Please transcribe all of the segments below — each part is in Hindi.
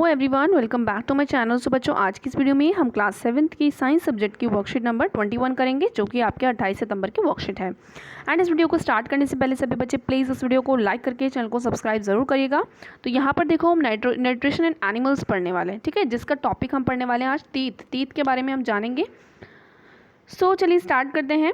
Hello everyone, welcome back to my channel. So बच्चों, आज की इस वीडियो में हम क्लास 7th की साइंस सब्जेक्ट की वर्कशीट नंबर 21 करेंगे, जो कि आपके 28 सितंबर की वर्कशीट है। एंड इस वीडियो को स्टार्ट करने से पहले सभी बच्चे प्लीज़ इस वीडियो को लाइक करके चैनल को सब्सक्राइब जरूर करिएगा। तो यहाँ पर देखो, हम न्यूट्रिशन एंड एनिमल्स पढ़ने वाले हैं, ठीक है, जिसका टॉपिक हम पढ़ने वाले हैं आज टीथ के बारे में हम जानेंगे। सो चलिए स्टार्ट करते हैं।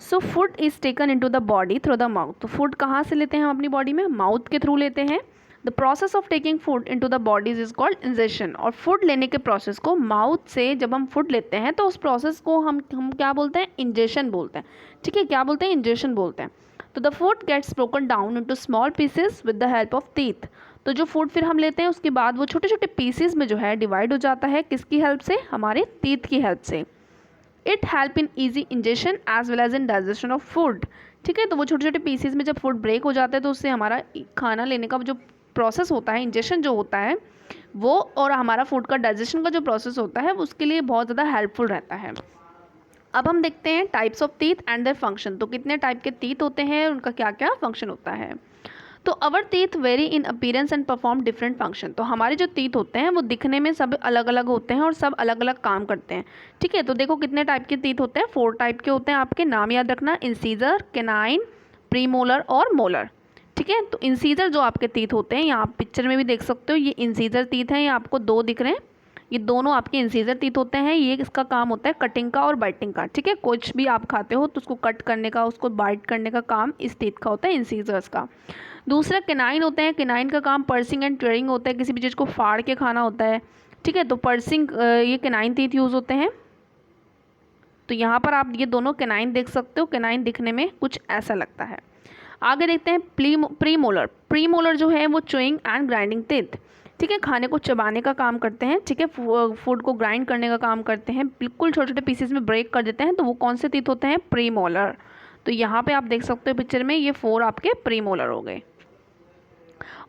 So food is taken into the body through the mouth. तो फूड कहाँ से लेते हैं हम अपनी बॉडी में? माउथ के थ्रू लेते हैं। The process of taking food into the bodies is called ingestion. और फूड लेने के प्रोसेस को, माउथ से जब हम फूड लेते हैं तो उस प्रोसेस को हम क्या बोलते हैं? इंजेशन बोलते हैं, ठीक है। क्या बोलते हैं? इंजेशन बोलते हैं। तो the food gets broken down into small pieces with the help of teeth. तो जो फूड फिर हम लेते हैं उसके बाद वो छोटे छोटे पीसेस में जो है डिवाइड हो जाता है। किसकी हेल्प से? हमारे टीथ की हेल्प से। It help in easy ingestion as well as in digestion of food, ठीक है। तो वो छोटे छोटे पीसेस में जब फूड ब्रेक हो जाता है तो उससे हमारा खाना लेने का जो प्रोसेस होता है, इंजेशन जो होता है वो, और हमारा फूड का डाइजेशन का जो प्रोसेस होता है उसके लिए बहुत ज़्यादा हेल्पफुल रहता है। अब हम देखते हैं types of teeth and their function. तो कितने टाइप के टीथ होते हैं, उनका क्या क्या फंक्शन होता है। तो our teeth very in appearance and perform different function. तो हमारे जो टीथ होते हैं वो दिखने में सब अलग अलग होते हैं और सब अलग अलग काम करते हैं, ठीक है। तो देखो कितने टाइप के टीथ होते हैं, 4 टाइप के होते हैं। आपके नाम याद रखना, इंसीजर, कैनाइन, प्रीमोलर और मोलर, ठीक है। तो इंसीजर जो आपके टीथ होते हैं, यहाँ आप पिक्चर में भी देख सकते हो, ये इंसीजर टीथ हैं, ये आपको 2 दिख रहे हैं, ये दोनों आपके इंसीजर टीथ होते हैं। ये इसका काम होता है कटिंग का और बाइटिंग का, ठीक है। कुछ भी आप खाते हो तो उसको कट करने का, उसको बाइट करने का काम इस टीथ का होता है, इंसीजर्स का। दूसरा कैनाइन होते हैं। कैनाइन का काम पर्सिंग एंड टेयरिंग होता है, किसी भी चीज़ को फाड़ के खाना होता है, ठीक है। तो पर्सिंग, ये कैनाइन टीथ यूज़ होते हैं। तो यहाँ पर आप ये दोनों कैनाइन देख सकते हो। कैनाइन दिखने में कुछ ऐसा लगता है। आगे देखते हैं प्रीमोलर। प्रीमोलर जो है वो च्यूइंग एंड ग्राइंडिंग टीथ, ठीक है, खाने को चबाने का काम करते हैं, ठीक है। फूड को ग्राइंड करने का काम करते हैं, बिल्कुल छोटे छोटे पीसेस में ब्रेक कर देते हैं। तो वो कौन से टीथ होते हैं? प्रीमोलर। तो यहाँ पे आप देख सकते हो पिक्चर में, ये 4 आपके प्रीमोलर हो गए।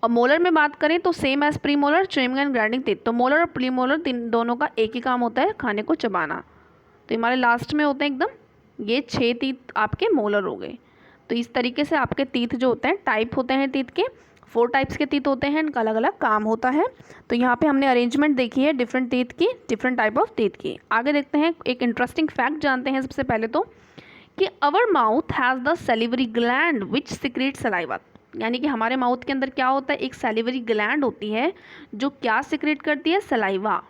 और मोलर में बात करें तो same as premolar, chewing and grinding teeth. तो मोलर और प्रीमोलर दोनों का एक ही काम होता है, खाने को चबाना। तो हमारे लास्ट में होते हैं एकदम, ये 6 टीथ आपके मोलर हो गए। तो इस तरीके से आपके टीथ जो होते हैं, टाइप होते हैं टीथ के, 4 टाइप्स के टीथ होते हैं, इनका अलग अलग काम होता है। तो यहाँ पे हमने अरेंजमेंट देखी है डिफरेंट टीथ की, डिफरेंट टाइप ऑफ टीथ की। आगे देखते हैं, एक इंटरेस्टिंग फैक्ट जानते हैं सबसे पहले तो, कि our mouth has the salivary gland which secrete saliva. यानी कि हमारे माउथ के अंदर क्या होता है? एक सैलिवरी ग्लैंड होती है जो क्या सिक्रेट करती है? सलाइवा,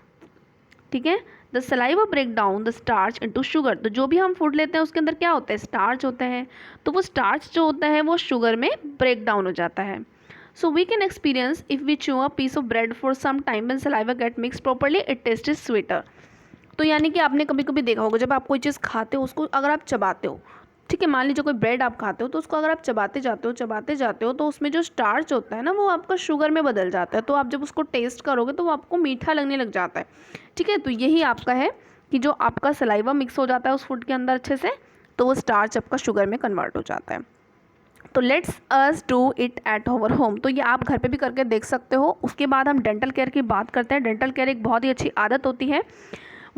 ठीक है। The saliva break down the starch into sugar. तो जो भी हम फूड लेते हैं उसके अंदर क्या होता है? स्टार्च होता है। तो वो स्टार्च जो होता है वो शुगर में ब्रेक डाउन हो जाता है। So we can experience if we chew a piece of bread for some time when saliva get mix properly it taste is sweeter. तो यानी कि आपने कभी कभी देखा होगा, जब आप कोई चीज़ खाते हो उसको अगर आप चबाते हो, ठीक है, मान लीजिए कोई ब्रेड आप खाते हो तो उसको अगर आप चबाते जाते हो तो उसमें जो स्टार्च होता है ना वो आपका शुगर में बदल जाता है। तो आप जब उसको टेस्ट करोगे तो वो आपको मीठा लगने लग जाता है, ठीक है। तो यही आपका है कि जो आपका सलाइवा मिक्स हो जाता है उस फूड के अंदर अच्छे से, तो वो स्टार्च आपका शुगर में कन्वर्ट हो जाता है। तो let's us do it at our home. तो ये आप घर पे भी करके देख सकते हो। उसके बाद हम डेंटल केयर की बात करते हैं। डेंटल केयर एक बहुत ही अच्छी आदत होती है।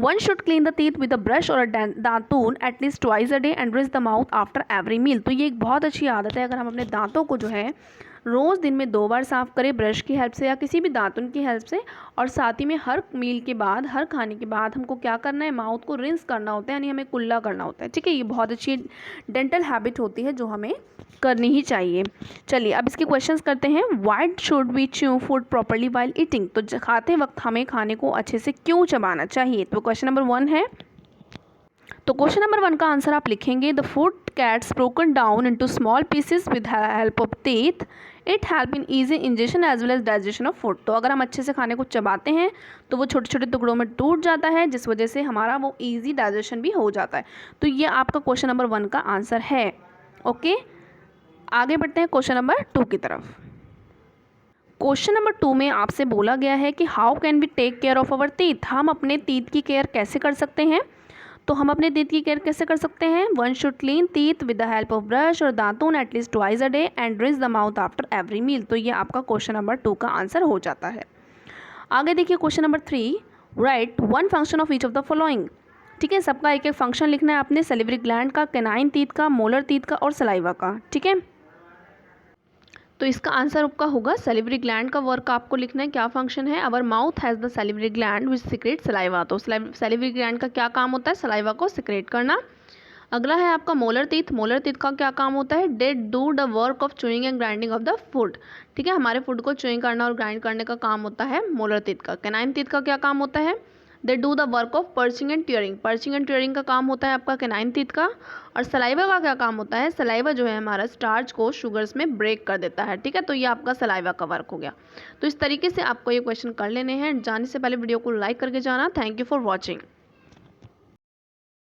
One should clean the teeth with a brush or a दातून at least twice a day and rinse the mouth after every meal। तो ये एक बहुत अच्छी आदत है। अगर हम अपने दांतों को जो है रोज़ दिन में 2 बार साफ़ करें ब्रश की हेल्प से या किसी भी दातुन की हेल्प से, और साथ ही में हर मील के बाद, हर खाने के बाद हमको क्या करना है? माउथ को रिंस करना होता है, यानी हमें कुल्ला करना होता है, ठीक है। ये बहुत अच्छी डेंटल हैबिट होती है जो हमें करनी ही चाहिए। चलिए अब इसके क्वेश्चंस करते हैं। Why should we chew food properly while eating. तो खाते वक्त हमें खाने को अच्छे से क्यों चबाना चाहिए? तो क्वेश्चन नंबर 1 है। तो क्वेश्चन नंबर 1 का आंसर आप लिखेंगे, the food gets broken down into small pieces with help of teeth. It help in easy ingestion as well as digestion of food. तो अगर हम अच्छे से खाने को चबाते हैं तो वो छोटे छोटे टुकड़ों में टूट जाता है, जिस वजह से हमारा वो ईजी डाइजेशन भी हो जाता है। तो ये आपका क्वेश्चन नंबर 1 का आंसर है। ओके, आगे बढ़ते हैं क्वेश्चन नंबर 2 की तरफ। क्वेश्चन नंबर 2 में आपसे बोला गया है कि how can we take care of our teeth. हम अपने टीथ की केयर कैसे कर सकते हैं? तो हम अपने टीथ की केयर कैसे कर सकते हैं? 1 should clean teeth with the help of brush और दातून at least twice a day and rinse the mouth after every meal. तो ये आपका क्वेश्चन नंबर 2 का आंसर हो जाता है। आगे देखिए question number 3, right 1 function of each of the following. ठीक है, सबका एक एक फंक्शन लिखना है आपने, सैलिवरी ग्लैंड का, कैनाइन टीथ का, मोलर टीथ का और सलाइवा का, ठीक है। तो इसका आंसर आपका होगा सैलिवरी ग्लैंड का वर्क आपको लिखना है। क्या फंक्शन है? Our mouth has the salivary gland which secrete saliva. तो सैलिवरी ग्लैंड का क्या काम होता है? सलाइवा को सिक्रेट करना। अगला है आपका मोलर टीथ। मोलर टीथ का क्या काम होता है? They do the work of chewing and grinding of the food. ठीक है, हमारे फूड को चूइंग करना और ग्राइंड करने का काम होता है मोलर टीथ का। कैनाइन टीथ का क्या काम होता है? They do the work of perching and tearing. Perching and tearing का काम होता है आपका कैनाइन टीथ का। और सलाइवा का क्या काम होता है? सलाइवा जो है हमारा स्टार्च को शुगर्स में ब्रेक कर देता है। ठीक है, तो ये आपका सलाइवा का वर्क हो गया। तो इस तरीके से आपको ये क्वेश्चन कर लेने हैं। जाने से पहले वीडियो को लाइक करके जाना। Thank you for watching.